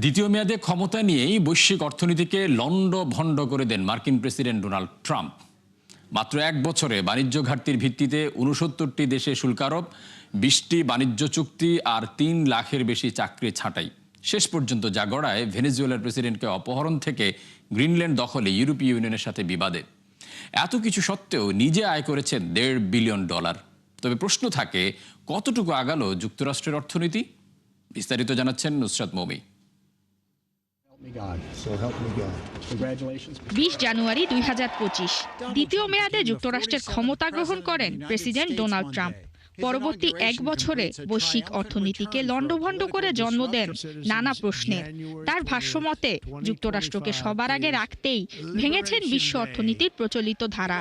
দ্বিতীয় মেয়াদে ক্ষমতা নিয়েই বৈশ্বিক অর্থনীতিকে লন্ডভন্ড করে দেন মার্কিন প্রেসিডেন্ট ডোনাল্ড ট্রাম্প। মাত্র এক বছরে বাণিজ্য ঘাটতির ভিত্তিতে ৬৯টি দেশে শুল্ক আরোপ, ২০টি বাণিজ্য চুক্তি আর ৩ লাখের বেশি চাকরি ছাঁটাই। শেষ পর্যন্ত যা গড়ায় ভেনেজুয়েলার প্রেসিডেন্টকে অপহরণ থেকে গ্রিনল্যান্ড দখলে ইউরোপীয় ইউনিয়নের সাথে বিবাদে। এত কিছু সত্ত্বেও নিজে আয় করেছেন $১.৫ বিলিয়ন। তবে প্রশ্ন থাকে, কতটুকু আগালো যুক্তরাষ্ট্রের অর্থনীতি? বিস্তারিত জানাচ্ছেন নুসরাত মৌমি। ২০ জানুয়ারি ২০২৫ দ্বিতীয় মেয়াদে যুক্তরাষ্ট্রের ক্ষমতা গ্রহণ করেন প্রেসিডেন্ট ডোনাল্ড ট্রাম্প। পরবর্তী এক বছরে বৈশ্বিক অর্থনীতিকে লন্ডভন্ড করে জন্ম দেন নানা প্রশ্নের। তার ভাষ্যমতে যুক্তরাষ্ট্রকে সবার আগে রাখতেই ভেঙেছেন বিশ্ব অর্থনীতির প্রচলিত ধারা।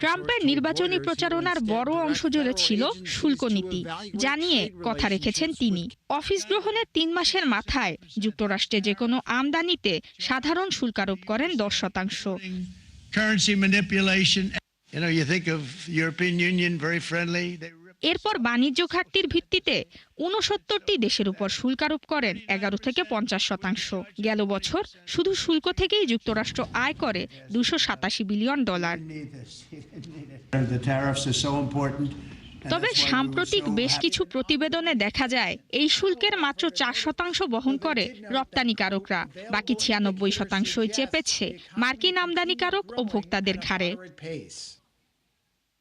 ট্রাম্পের নির্বাচনী প্রচারণার বড় অংশ জুড়ে ছিল শুল্ক নীতি, যা নিয়ে কথা রেখেছেন তিনি। অফিস গ্রহণের ৩ মাসের মাথায় যুক্তরাষ্ট্রে যে কোনো আমদানিতে সাধারণ শুল্ক আরোপ করেন ১০%। Currency manipulation. You think of European Union, very friendly. এরপর বাণিজ্য ঘাটতির ভিত্তিতে ৬৯টি দেশের উপর শুল্ক আরোপ করেন ১১ থেকে ৫০%। গেল বছর শুধু শুল্ক থেকেই যুক্তরাষ্ট্র আয় করে $২৮৭ বিলিয়ন। তবে সাম্প্রতিক বেশ কিছু প্রতিবেদনে দেখা যায় এই শুল্কের মাত্র ৪% বহন করে রপ্তানিকারকরা, বাকি ৯৬%ই চেপেছে মার্কিন আমদানিকারক ও ভোক্তাদের ঘাড়ে।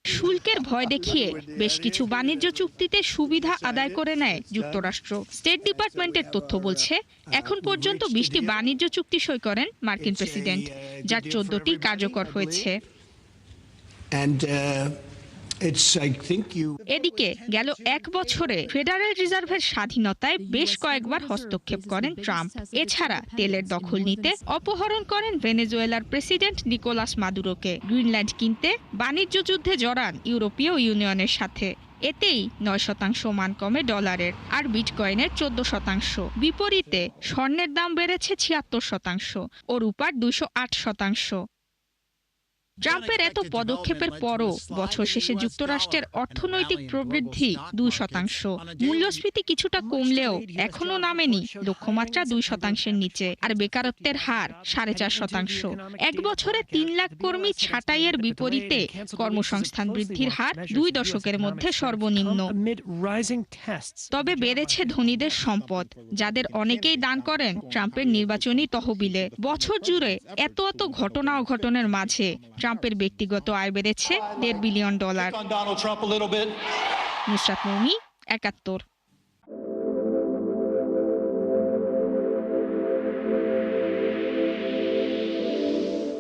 শুল্কের ভয় দেখিয়ে বেশ কিছু বাণিজ্য চুক্তিতে সুবিধা আদায় করে নেয় যুক্তরাষ্ট্র। স্টেট ডিপার্টমেন্টের তথ্য বলছে, এখন পর্যন্ত ২০টি বাণিজ্য চুক্তি সই করেন মার্কিন প্রেসিডেন্ট, যার ১৪টি কার্যকর হয়েছে। এদিকে গেল এক বছরে ফেডারেল রিজার্ভের স্বাধীনতায় বেশ কয়েকবার হস্তক্ষেপ করেন ট্রাম্প। এছাড়া তেলের দখল নিতে অপহরণ করেন ভেনেজুয়েলার প্রেসিডেন্ট নিকোলাস মাদুরোকে। গ্রিনল্যান্ড কিনতে বাণিজ্য যুদ্ধে জড়ান ইউরোপীয় ইউনিয়নের সাথে। এতেই ৯% মান কমে ডলারের, আর বিটকয়েনের ১৪%। বিপরীতে স্বর্ণের দাম বেড়েছে ৭৬% ও রূপার ২০৮%। ট্রাম্পের এত পদক্ষেপের পরও বছর শেষে যুক্তরাষ্ট্রের অর্থনৈতিক প্রবৃদ্ধি ২%। মূল্যস্ফীতি কিছুটা কমলেও এখনো নামেনি লক্ষ্যমাত্রা ২%-এর নিচে, আর বেকারত্বের হার ৪.৫%। এক বছরে ৩ লাখ কর্মী ছাঁটাইয়ের বিপরীতে কর্মসংস্থান বৃদ্ধির হার ২ দশকের মধ্যে সর্বনিম্ন। তবে বেড়েছে ধনীদের সম্পদ, যাদের অনেকেই দান করেন ট্রাম্পের নির্বাচনী তহবিলে। বছর জুড়ে এত ঘটনা অঘটনের মাঝে ট্রাম্পের ব্যক্তিগত আয় বেড়েছে $১.৫ বিলিয়ন। নুসরাত মৌমি, ৭১।